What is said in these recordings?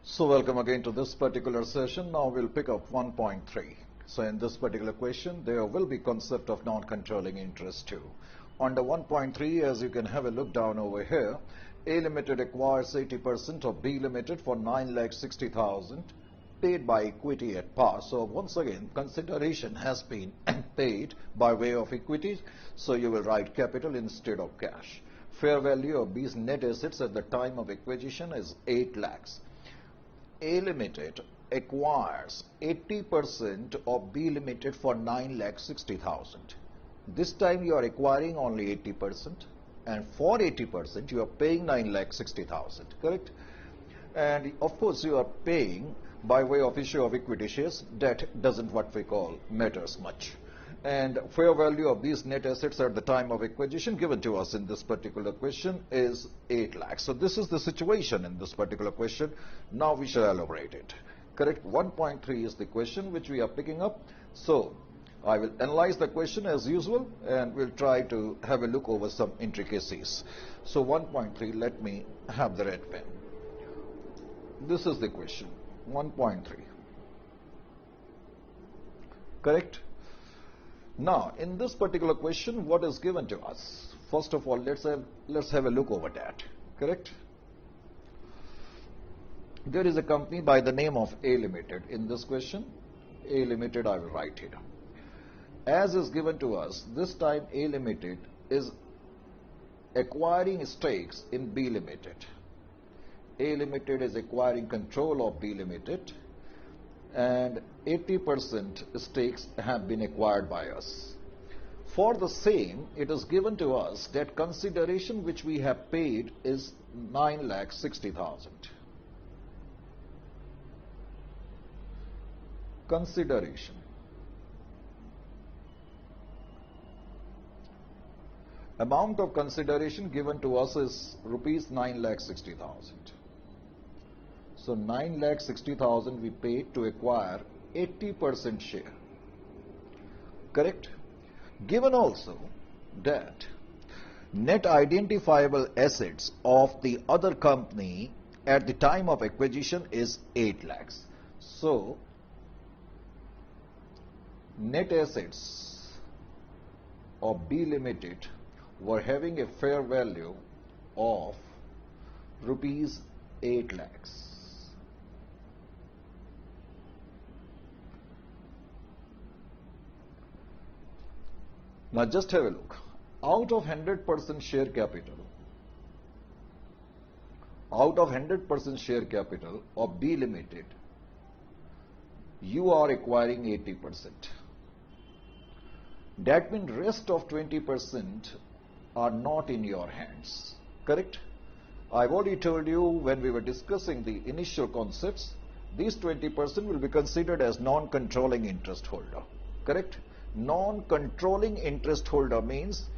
So welcome again to this particular session. Now we'll pick up 1.3. So in this particular question, there will be concept of non-controlling interest too. Under 1.3, as you can have a look down over here, A Limited acquires 80% of B Limited for 9,60,000 paid by equity at par. So once again, consideration has been paid by way of equity. So you will write capital instead of cash. Fair value of B's net assets at the time of acquisition is 8 lakhs. A Limited acquires 80% of B Limited for 9,60,000. This time you are acquiring only 80%, and for 80% you are paying 9,60,000, correct? And of course you are paying by way of issue of equity shares. That doesn't what we call matters much. And fair value of these net assets at the time of acquisition given to us in this particular question is 8 lakhs. So this is the situation in this particular question. Now we shall elaborate it. Correct? 1.3 is the question which we are picking up. So I will analyze the question as usual and we'll try to have a look over some intricacies. So 1.3, let me have the red pen. This is the question. 1.3. Correct? Now, in this particular question, what is given to us? First of all, let's have a look over that. Correct? There is a company by the name of A Limited. In this question, A Limited I will write here. As is given to us, this time A Limited is acquiring stakes in B Limited. A Limited is acquiring control of B Limited, and 80% stakes have been acquired by us. For the same, it is given to us that consideration which we have paid is 9,60,000. Consideration. Amount of consideration given to us is rupees 9,60,000. So 9,60,000 we paid to acquire 80% share. Correct? Given also that net identifiable assets of the other company at the time of acquisition is 8 lakhs. So net assets of B Limited were having a fair value of rupees 8 lakhs. Now just have a look. Out of 100% share capital, of B Limited, you are acquiring 80%. That means rest of 20% are not in your hands. Correct? I've already told you when we were discussing the initial concepts, these 20% will be considered as non-controlling interest holder. Correct? Non-controlling interest holder means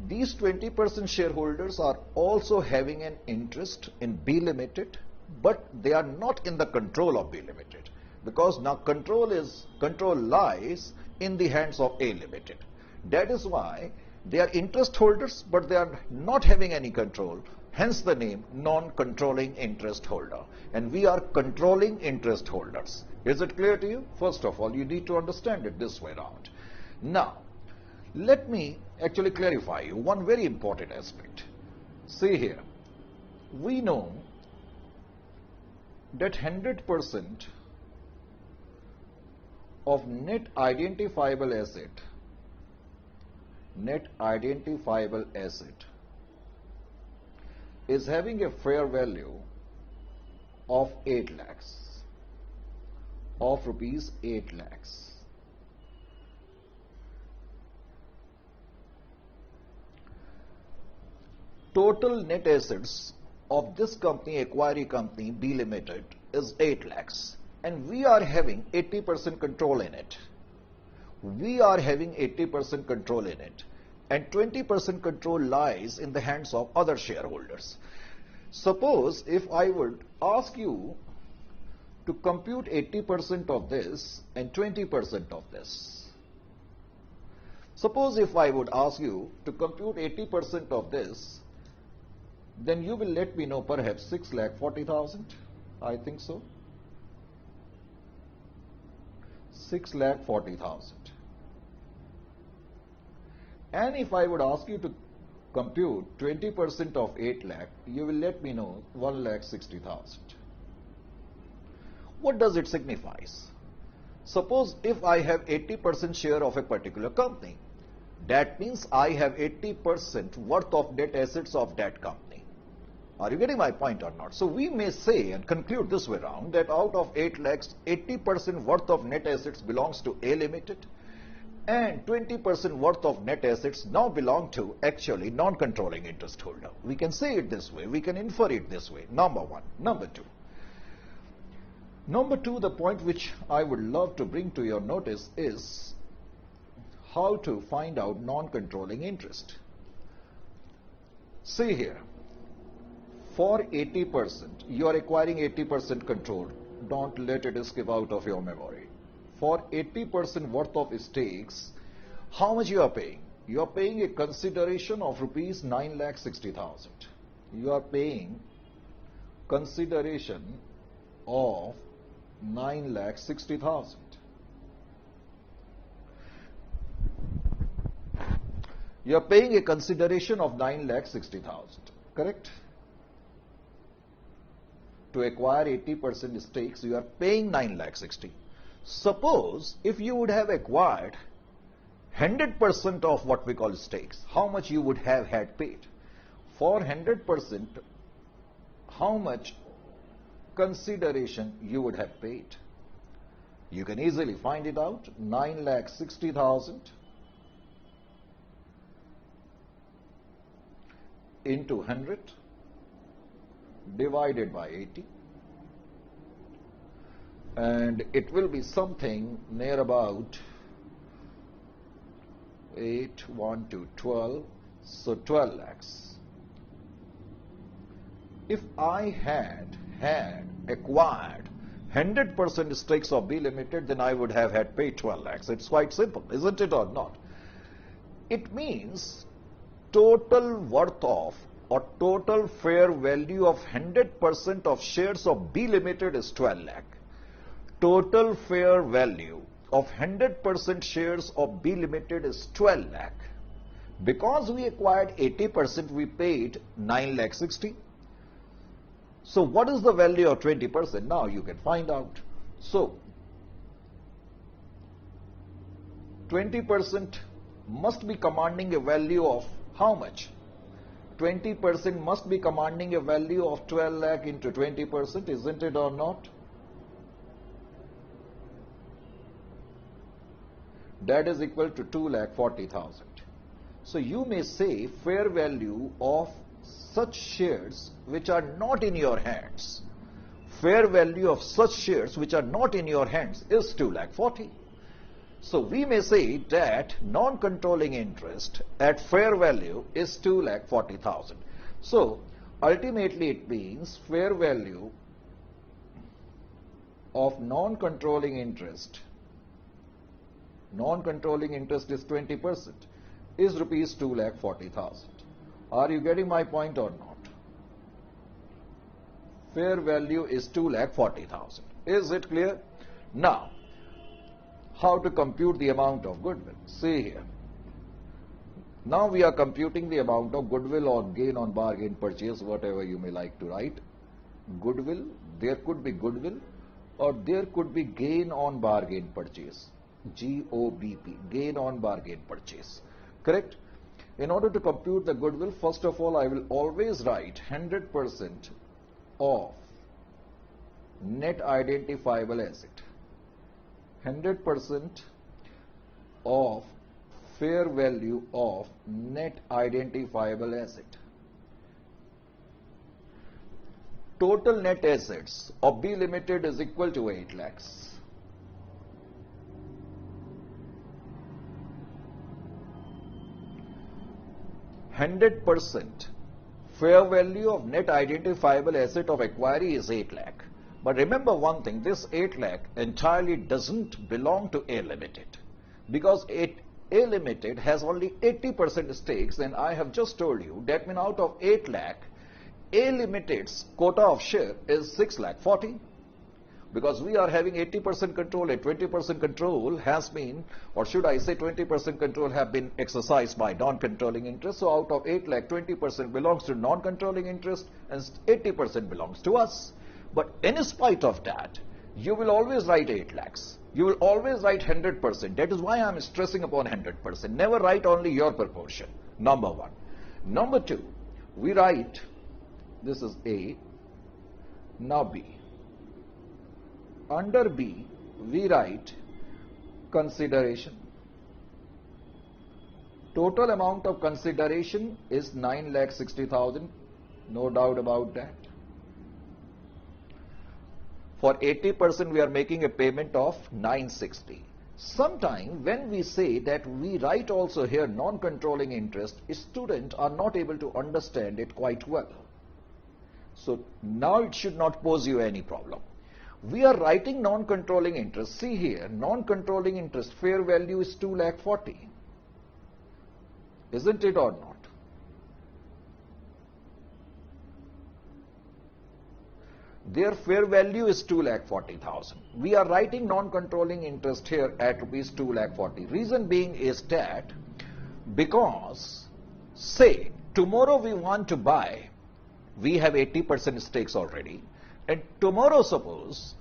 these 20% shareholders are also having an interest in B Limited, but they are not in the control of B Limited, because now control lies in the hands of A Limited. That is why they are interest holders, but they are not having any control. Hence the name non-controlling interest holder. And we are controlling interest holders. Is it clear to you? First of all, you need to understand it this way around. Now, let me actually clarify you one very important aspect. See here, we know that 100% of net identifiable asset is having a fair value of 8 lakhs, of rupees 8 lakhs. Total net assets of this company, acquiring company B Limited, is 8 lakhs, and we are having 80% control in it. And 20% control lies in the hands of other shareholders. Suppose if I would ask you to compute 80% of this and 20% of this. Suppose if I would ask you to compute 80% of this, then you will let me know perhaps 6,40,000. I think so. 6,40,000. And if I would ask you to compute 20% of 8 lakh, you will let me know 1,60,000. What does it signify? Suppose if I have 80% share of a particular company, that means I have 80% worth of net assets of that company. Are you getting my point or not? So we may say and conclude this way around that out of 8 lakhs, 80% worth of net assets belongs to A Limited, and 20% worth of net assets now belong to actually non-controlling interest holder. We can say it this way, we can infer it this way, number one. Number two, the point which I would love to bring to your notice is how to find out non-controlling interest. See here, for 80%, you are acquiring 80% control. Don't let it escape out of your memory. For 80% worth of stakes, how much you are paying? You are paying a consideration of rupees 9,60,000. You are paying consideration of 9,60,000. You are paying a consideration of 9,60,000, correct? To acquire 80% stakes, you are paying 9,60,000. Suppose if you would have acquired 100% of what we call stakes, how much you would have had paid? For 100%, how much consideration you would have paid? You can easily find it out. 9,60,000 into 100 divided by 80, and it will be something near about 8, 1 to 12, so 12 lakhs. If I had acquired 100% stakes of B Limited, then I would have had paid 12 lakhs. It's quite simple, isn't it or not? It means total worth of or total fair value of 100% of shares of B Limited is 12 lakh. Total fair value of 100% shares of B Limited is 12 lakh. Because we acquired 80%, we paid 9,60,000. So what is the value of 20%? Now you can find out. So 20% must be commanding a value of how much? 20% must be commanding a value of 12 lakh into 20%, isn't it or not? That is equal to 2,40,000. So you may say fair value of such shares which are not in your hands, fair value of such shares which are not in your hands is 2,40,000. So we may say that non-controlling interest at fair value is 2,40,000. So ultimately it means fair value of non-controlling interest is 20%, is rupees 2,40,000. Are you getting my point or not? Fair value is 2,40,000. Is it clear? Now, how to compute the amount of goodwill? See here. Now we are computing the amount of goodwill or gain on bargain purchase, whatever you may like to write. Goodwill, there could be goodwill or there could be gain on bargain purchase. GOBP, gain on bargain purchase. Correct? In order to compute the goodwill, first of all, I will always write 100% of net identifiable asset. 100% of fair value of net identifiable asset. Total net assets of B Limited is equal to 8 lakhs. 100% fair value of net identifiable asset of acquiry is 8 lakh. But remember one thing, this 8 lakh entirely doesn't belong to A Limited, because A Limited has only 80% stakes, and I have just told you that means out of 8 lakh, A Limited's quota of share is 6,40,000. Because we are having 80% control and 20% control has been, or should I say 20% control have been exercised by non-controlling interest. So out of 8 lakh, 20% belongs to non-controlling interest and 80% belongs to us. But in spite of that, you will always write 8 lakhs. You will always write 100%. That is why I am stressing upon 100%. Never write only your proportion. Number one. Number two, we write, this is A, now B. Under B, we write consideration. Total amount of consideration is 9,60,000. No doubt about that. For 80%, we are making a payment of 960. Sometime when we say that we write also here non-controlling interest, students are not able to understand it quite well. So now it should not pose you any problem. We are writing non-controlling interest. See here, non-controlling interest fair value is 2,40,000. Isn't it or not? Their fair value is 2,40,000. We are writing non-controlling interest here at rupees 2,40,000. Reason being is that because, say, tomorrow we want to buy, we have 80% stakes already. And tomorrow, suppose,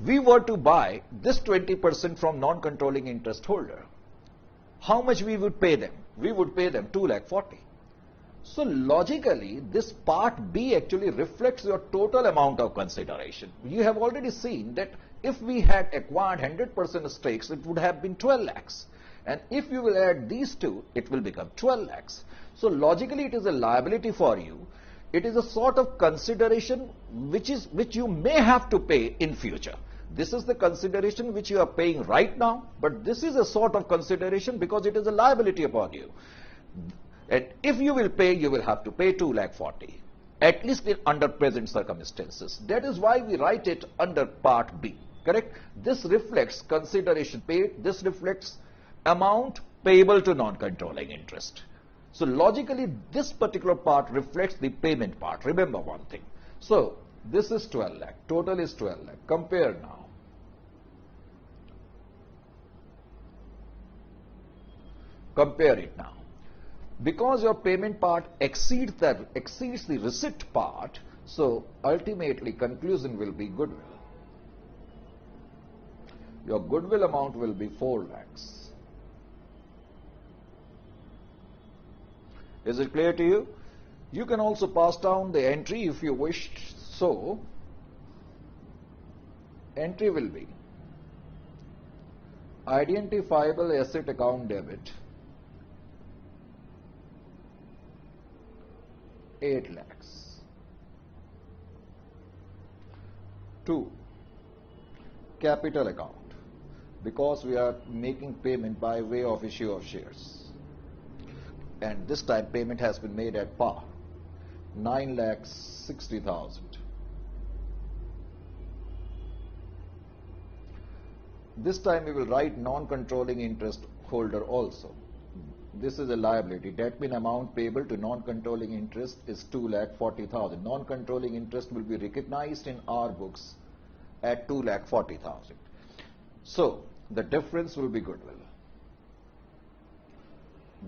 we were to buy this 20% from non-controlling interest holder. How much we would pay them? We would pay them 2,40,000. So logically, this part B actually reflects your total amount of consideration. You have already seen that if we had acquired 100% stakes, it would have been 12 lakhs. And if you will add these two, it will become 12 lakhs. So logically, it is a liability for you. It is a sort of consideration which you may have to pay in future. This is the consideration which you are paying right now, but this is a sort of consideration because it is a liability upon you. And if you will pay, you will have to pay 2,40,000, at least under present circumstances. That is why we write it under part B, correct? This reflects consideration paid. This reflects amount payable to non-controlling interest. So logically, this particular part reflects the payment part. Remember one thing. So this is 12 lakh. Total is 12 lakh. Compare now. Compare it now. Because your payment part exceeds the receipt part, so ultimately conclusion will be goodwill. Your goodwill amount will be 4 lakhs. Is it clear to you? You can also pass down the entry if you wished. So, entry will be identifiable asset account debit 8 lakhs. 2. Capital account, because we are making payment by way of issue of shares. And this time payment has been made at par, 9,60,000. This time we will write non-controlling interest holder also. This is a liability. That means amount payable to non-controlling interest is 2,40,000. Non-controlling interest will be recognized in our books at 2,40,000. So the difference will be goodwill.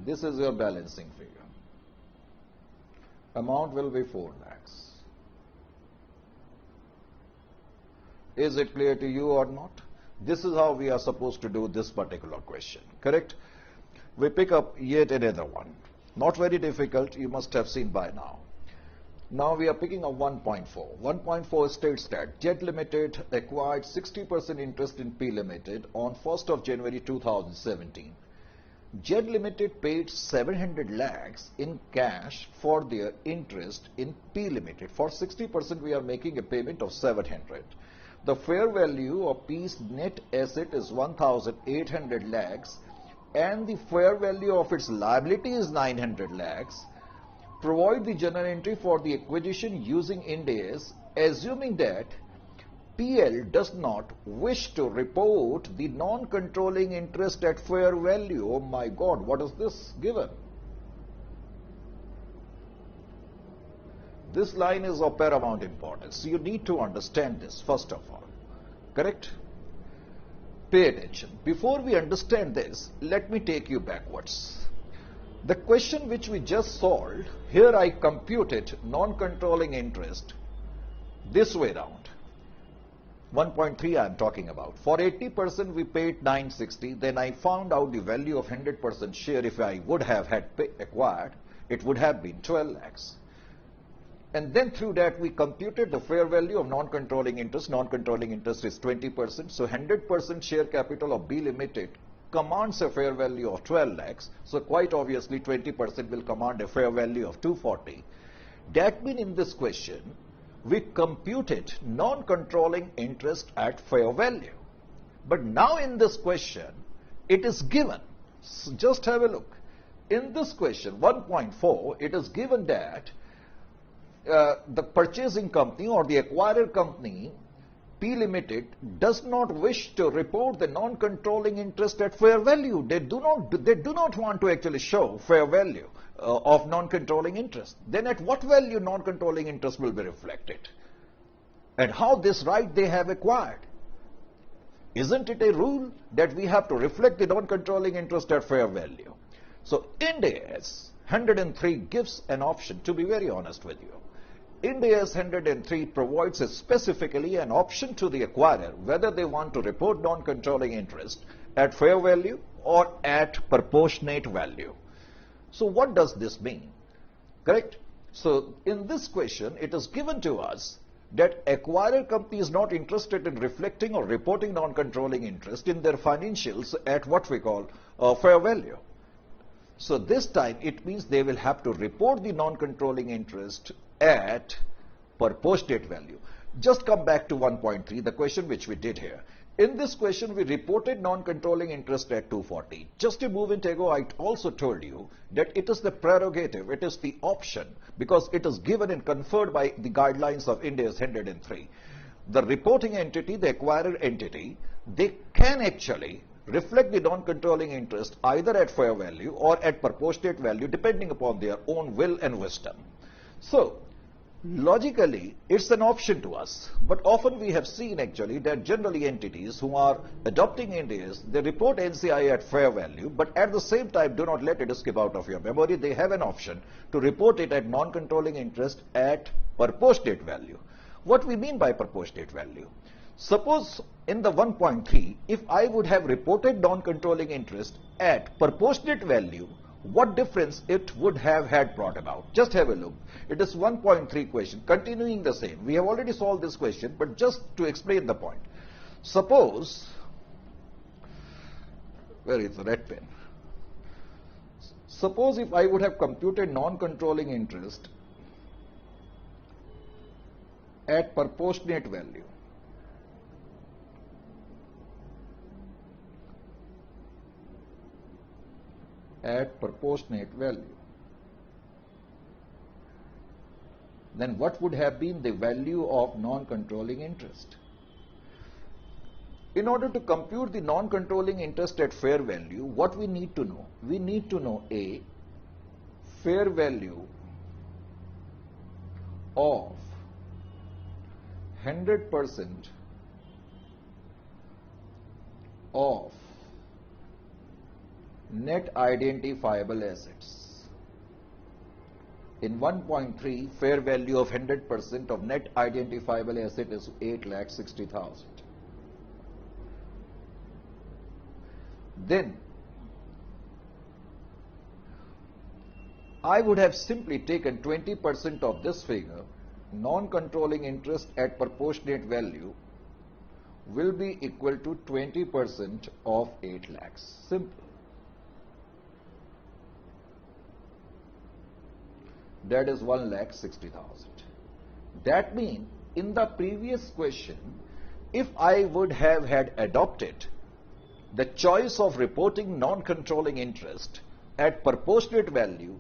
This is your balancing figure. Amount will be 4 lakhs. Is it clear to you or not? This is how we are supposed to do this particular question, correct? We pick up yet another one. Not very difficult, you must have seen by now. Now we are picking up 1.4. 1.4 states that Jet Limited acquired 60% interest in P Limited on 1st of January 2017. Jet Limited paid 700 lakhs in cash for their interest in P Limited. For 60% we are making a payment of 700. The fair value of P's net asset is 1,800 lakhs and the fair value of its liability is 900 lakhs. Provide the journal entry for the acquisition using Ind AS, assuming that PL does not wish to report the non-controlling interest at fair value. Oh my God, what is this given? This line is of paramount importance. You need to understand this first of all. Correct? Pay attention. Before we understand this, let me take you backwards. The question which we just solved, here I computed non-controlling interest this way round. 1.3 I am talking about. For 80% we paid 960. Then I found out the value of 100% share. If I would have had acquired, it would have been 12 lakhs. And then through that we computed the fair value of non-controlling interest. Non-controlling interest is 20%. So 100% share capital of B Limited commands a fair value of 12 lakhs. So quite obviously 20% will command a fair value of 240. That means in this question, we computed non-controlling interest at fair value. But now in this question, it is given. So just have a look. In this question, 1.4, it is given that the purchasing company or the acquirer company, P Limited, does not wish to report the non-controlling interest at fair value. They do not want to actually show fair value of non-controlling interest. Then at what value non-controlling interest will be reflected? And how this right they have acquired? Isn't it a rule that we have to reflect the non-controlling interest at fair value? So Ind AS 103 gives an option, to be very honest with you. Ind AS 103 provides specifically an option to the acquirer whether they want to report non-controlling interest at fair value or at proportionate value. So what does this mean? Correct? So in this question, it is given to us that acquirer company is not interested in reflecting or reporting non-controlling interest in their financials at what we call fair value. So this time it means they will have to report the non-controlling interest at proportionate value. Just come back to 1.3, the question which we did here. In this question, we reported non-controlling interest at 240. Just a moment ago, I also told you that it is the prerogative, it is the option, because it is given and conferred by the guidelines of Ind AS 103. The reporting entity, the acquirer entity, they can actually reflect the non-controlling interest either at fair value or at proportionate value, depending upon their own will and wisdom. So, logically, it's an option to us, but often we have seen actually that generally entities who are adopting Ind AS, they report NCI at fair value, but at the same time do not let it skip out of your memory. They have an option to report it at non-controlling interest at proportionate value. What we mean by proportionate value? Suppose in the 1.3, if I would have reported non-controlling interest at proportionate value, what difference it would have had brought about? Just have a look. It is 1.3 question, continuing the same. We have already solved this question, but just to explain the point. Suppose, where is the red pen? Suppose if I would have computed non-controlling interest at proportionate value, then what would have been the value of non-controlling interest? In order to compute the non-controlling interest at fair value, what we need to know? We need to know A, fair value of 100% of net identifiable assets. In 1.3, fair value of 100% of net identifiable asset is 8,60,000. Then I would have simply taken 20% of this figure. Non-controlling interest at proportionate value will be equal to 20% of 8 lakhs. Simple. That is 1,60,000. That means in the previous question, if I would have had adopted the choice of reporting non-controlling interest at proportionate value,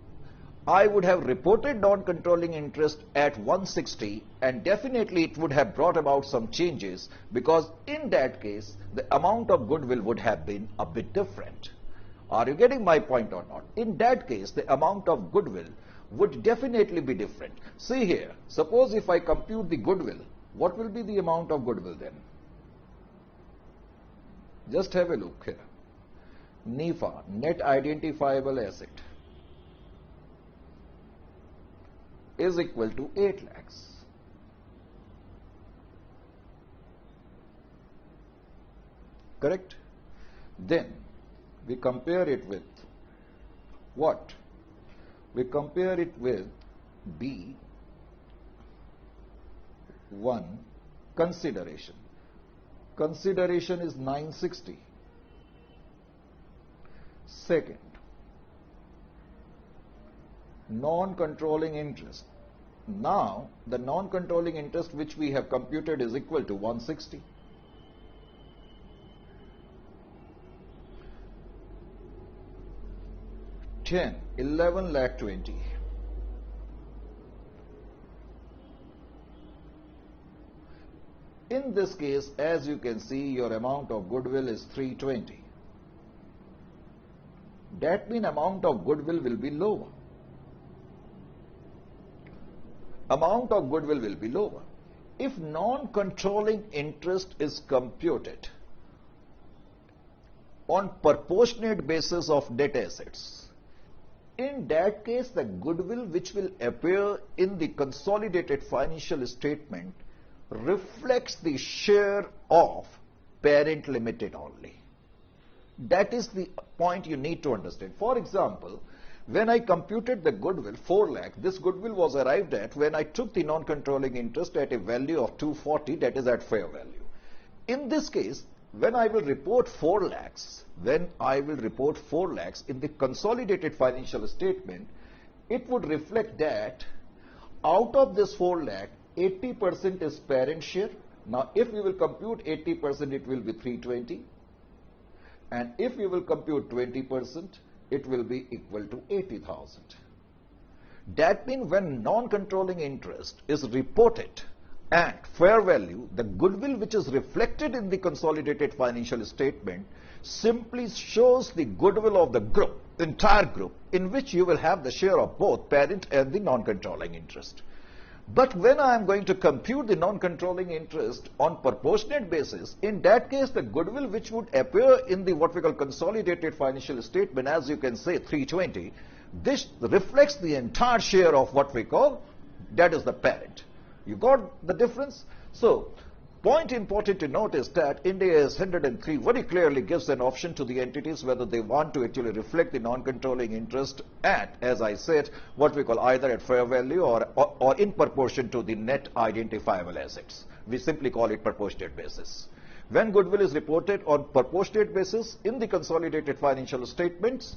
I would have reported non-controlling interest at 160, and definitely it would have brought about some changes, because in that case the amount of goodwill would have been a bit different. Are you getting my point or not? In that case, the amount of goodwill would definitely be different. See here, suppose if I compute the goodwill, what will be the amount of goodwill then? Just have a look here. NIFA, net identifiable asset, is equal to 8 lakhs. Correct? Then we compare it with what? We compare it with B1 consideration. Consideration is 960. Second, non-controlling interest. Now, the non-controlling interest which we have computed is equal to 160. Ten, 11 lakh 20. In this case, as you can see, your amount of goodwill is 320. That means amount of goodwill will be lower. Amount of goodwill will be lower. If non-controlling interest is computed on proportionate basis of net assets, in that case the goodwill which will appear in the consolidated financial statement reflects the share of parent limited only. That is the point you need to understand. For example, when I computed the goodwill 4 lakh, this goodwill was arrived at when I took the non-controlling interest at a value of 240, that is at fair value. In this case, when I will report 4 lakhs, in the consolidated financial statement, it would reflect that out of this 4 lakh, 80% is parent share. Now, if we will compute 80%, it will be 320. And if we will compute 20%, it will be equal to 80,000. That means when non-controlling interest is reported at fair value, the goodwill which is reflected in the consolidated financial statement simply shows the goodwill of the group, entire group, in which you will have the share of both parent and the non-controlling interest. But when I am going to compute the non-controlling interest on proportionate basis, in that case the goodwill which would appear in the what we call consolidated financial statement, as you can say 320, this reflects the entire share of what we call, that is the parent. You got the difference? So, point important to note is that Ind AS 103 very clearly gives an option to the entities whether they want to actually reflect the non-controlling interest at, as I said, what we call either at fair value or in proportion to the net identifiable assets. We simply call it proportionate basis. When goodwill is reported on proportionate basis in the consolidated financial statements,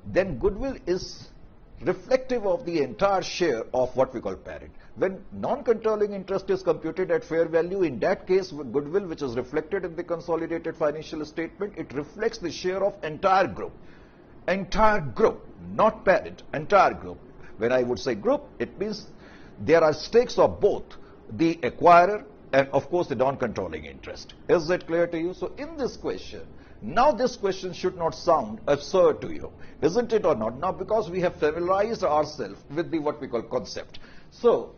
then goodwill is reflective of the entire share of what we call parent. When non-controlling interest is computed at fair value, in that case goodwill which is reflected in the consolidated financial statement, it reflects the share of entire group, not parent, entire group. When I would say group, it means there are stakes of both the acquirer and of course the non-controlling interest. Is that clear to you? So in this question, now this question should not sound absurd to you, isn't it or not? Now because we have familiarized ourselves with the what we call concept. So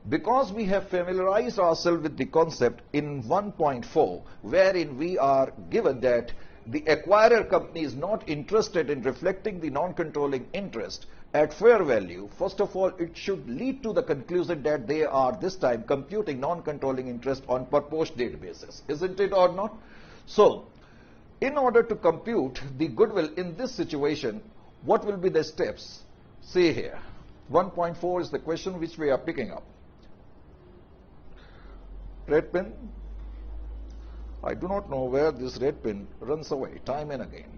because we have familiarized ourselves with the concept in 1.4, wherein we are given that the acquirer company is not interested in reflecting the non-controlling interest at fair value, first of all, it should lead to the conclusion that they are this time computing non-controlling interest on proportionate basis, isn't it or not? So, in order to compute the goodwill in this situation, what will be the steps? See here, 1.4 is the question which we are picking up. Red pen. I do not know where this red pen runs away time and again.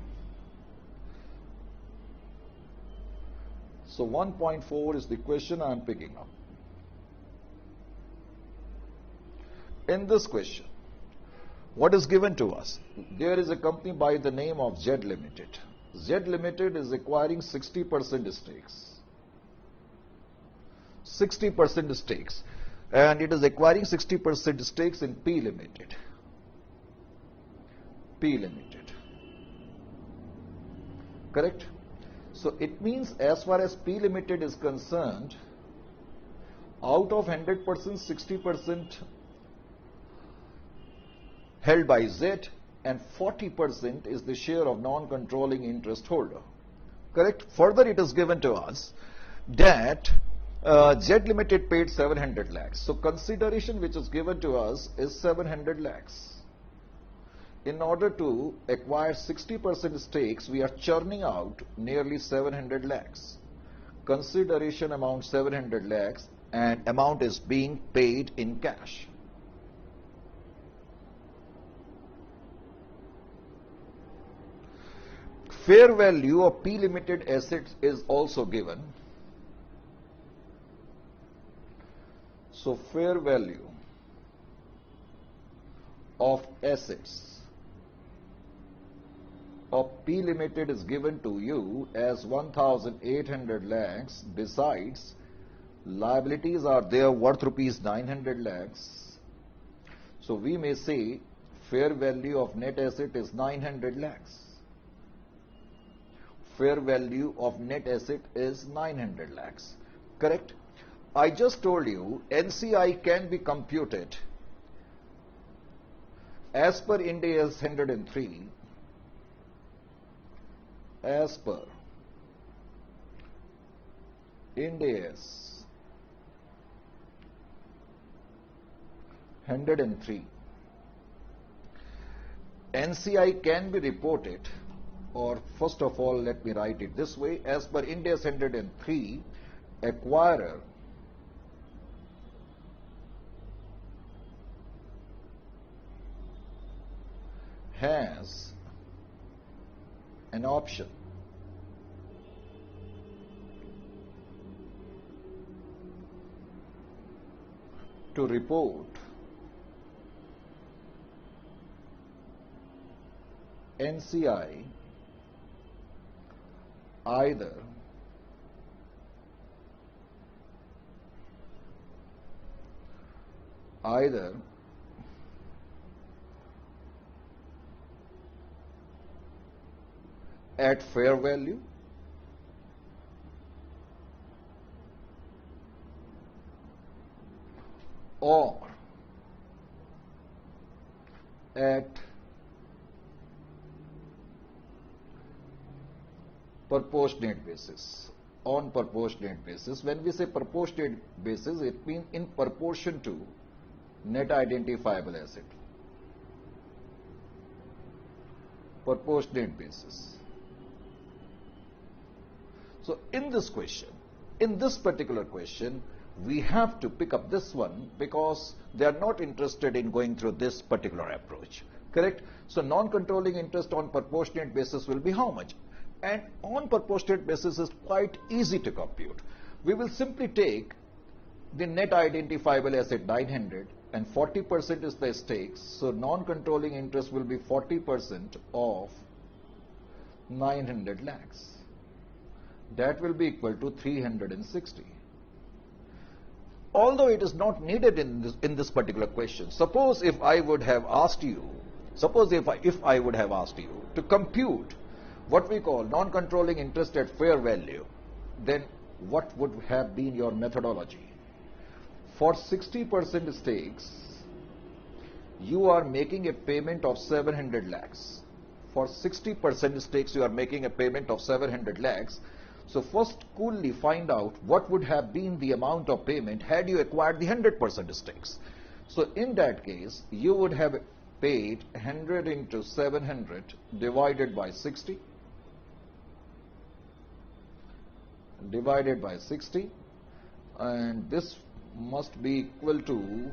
So 1.4 is the question I am picking up. In this question, what is given to us? There is a company by the name of Z Limited. Z Limited is acquiring 60% stakes. 60% stakes. And it is acquiring 60% stakes in P Limited. P Limited. Correct? So it means as far as P Limited is concerned, out of 100%, 60% held by Z and 40% is the share of non-controlling interest holder. Correct? Further, it is given to us that Z Limited paid 700 lakhs. So consideration which is given to us is 700 lakhs. In order to acquire 60% stakes, we are churning out nearly 700 lakhs. Consideration amount 700 lakhs and amount is being paid in cash. Fair value of P Limited assets is also given. So fair value of assets of P Limited is given to you as 1,800 lakhs. Besides, liabilities are there worth rupees 900 lakhs. So we may say fair value of net asset is 900 lakhs. Fair value of net asset is 900 lakhs. Correct? I just told you NCI can be computed as per Ind AS 103. As per Ind AS 103, NCI can be reported, or first of all let me write it this way, as per Ind AS 103, acquirer has an option to report NCI either at fair value or at proportionate basis, on proportionate basis. When we say proportionate basis, it means in proportion to net identifiable asset. Proportionate basis. So in this question, in this particular question, we have to pick up this one because they are not interested in going through this particular approach. Correct? So non-controlling interest on proportionate basis will be how much? And on proportionate basis is quite easy to compute. We will simply take the net identifiable asset 900 and 40% is the stakes. So non-controlling interest will be 40% of 900 lakhs. That will be equal to 360. Although it is not needed in this particular question. Suppose if I would have asked you, if I would have asked you to compute what we call non-controlling interest at fair value, then what would have been your methodology? For 60% stakes, you are making a payment of 700 lakhs. For 60% stakes, you are making a payment of 700 lakhs. So first coolly find out what would have been the amount of payment had you acquired the 100% stakes. So in that case, you would have paid 100 into 700 divided by 60. Divided by 60, and this must be equal to,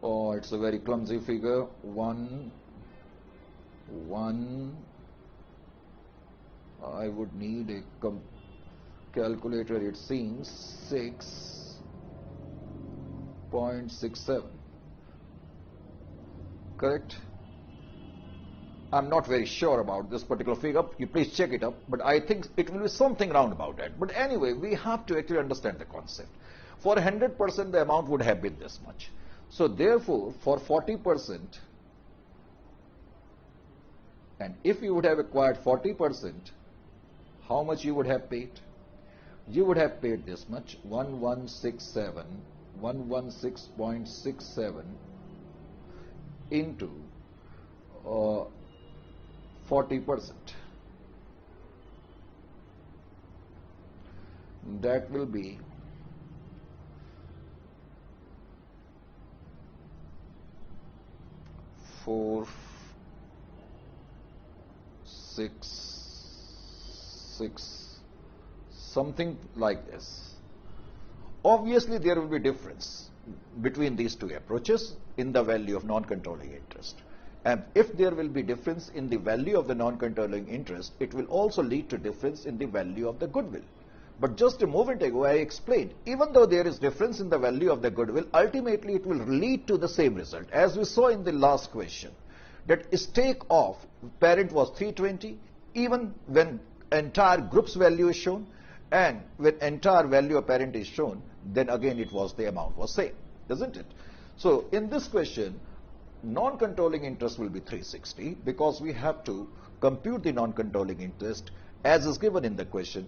oh, it's a very clumsy figure, 1, I would need a calculator, it seems 6.67, correct? I'm not very sure about this particular figure, you please check it up, but I think it will be something round about that. But anyway, we have to actually understand the concept. For 100%, the amount would have been this much. So therefore, for 40%, and if you would have acquired 40%, how much you would have paid? You would have paid this much, 116.67 into 40%. That will be 466, something like this. Obviously, there will be difference between these two approaches in the value of non-controlling interest. And if there will be difference in the value of the non-controlling interest, it will also lead to difference in the value of the goodwill. But just a moment ago, I explained, even though there is difference in the value of the goodwill, ultimately it will lead to the same result. As we saw in the last question, that stake of parent was 320, even when entire group's value is shown, and when entire value of parent is shown, then again the amount was same, isn't it? So in this question, non-controlling interest will be 360 because we have to compute the non-controlling interest as is given in the question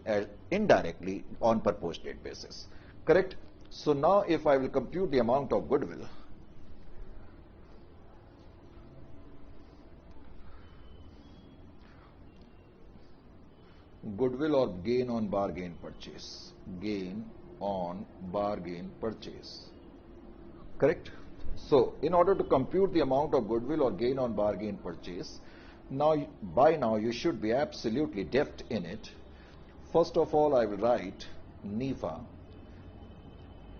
indirectly on proportionate basis. Correct? So now if I will compute the amount of goodwill, or gain on bargain purchase, correct? So in order to compute the amount of goodwill or gain on bargain purchase, by now you should be absolutely deft in it. First of all, I will write NIFA,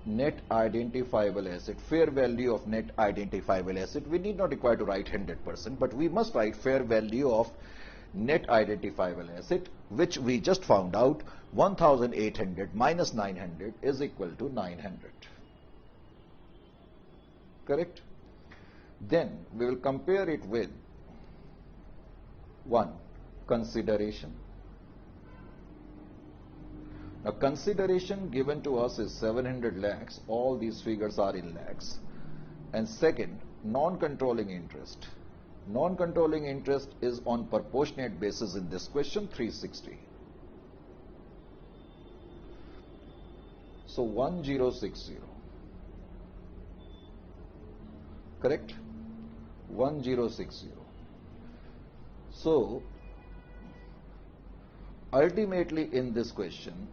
net identifiable asset, fair value of net identifiable asset. We need not require to write 100%, but we must write fair value of net identifiable asset, which we just found out, 1800 minus 900 is equal to 900. Correct? Then we will compare it with 1. Consideration. Now consideration given to us is 700 lakhs. All these figures are in lakhs. And second, non-controlling interest. Non-controlling interest is on proportionate basis in this question, 360. So 1060. Correct? 1060. So ultimately in this question,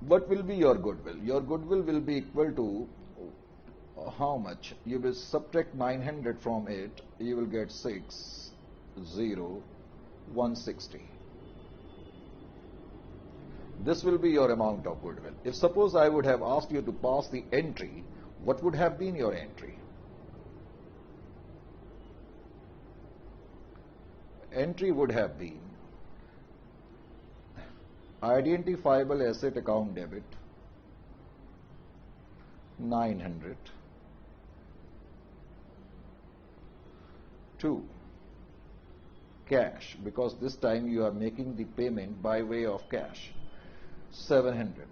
what will be your goodwill? Your goodwill will be equal to how much? You will subtract 900 from it, you will get 60160. This will be your amount of goodwill. If suppose I would have asked you to pass the entry, what would have been your entry? Entry would have been identifiable asset account debit 900 to cash, because this time you are making the payment by way of cash, 700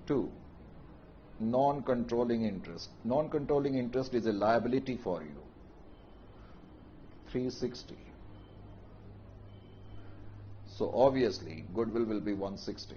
to non-controlling interest. Non-controlling interest is a liability for you, 360. So obviously goodwill will be 160.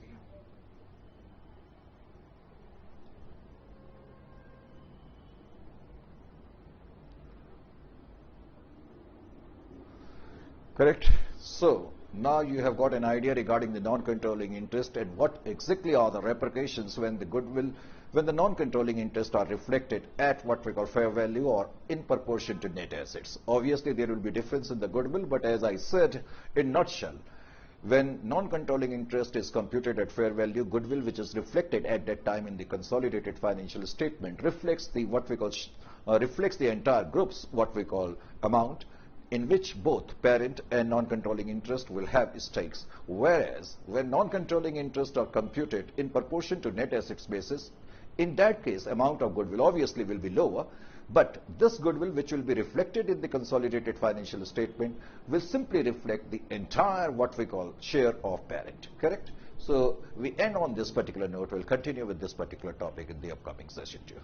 Correct? So now you have got an idea regarding the non-controlling interest and what exactly are the repercussions when the non-controlling interest are reflected at what we call fair value or in proportion to net assets. Obviously there will be difference in the goodwill, but as I said in nutshell, when non-controlling interest is computed at fair value, goodwill which is reflected at that time in the consolidated financial statement reflects the reflects the entire group's what we call amount, in which both parent and non-controlling interest will have stakes. Whereas when non-controlling interest are computed in proportion to net assets basis, in that case amount of goodwill obviously will be lower, but this goodwill which will be reflected in the consolidated financial statement will simply reflect the entire what we call share of parent. Correct? So we end on this particular note. We'll continue with this particular topic in the upcoming session too.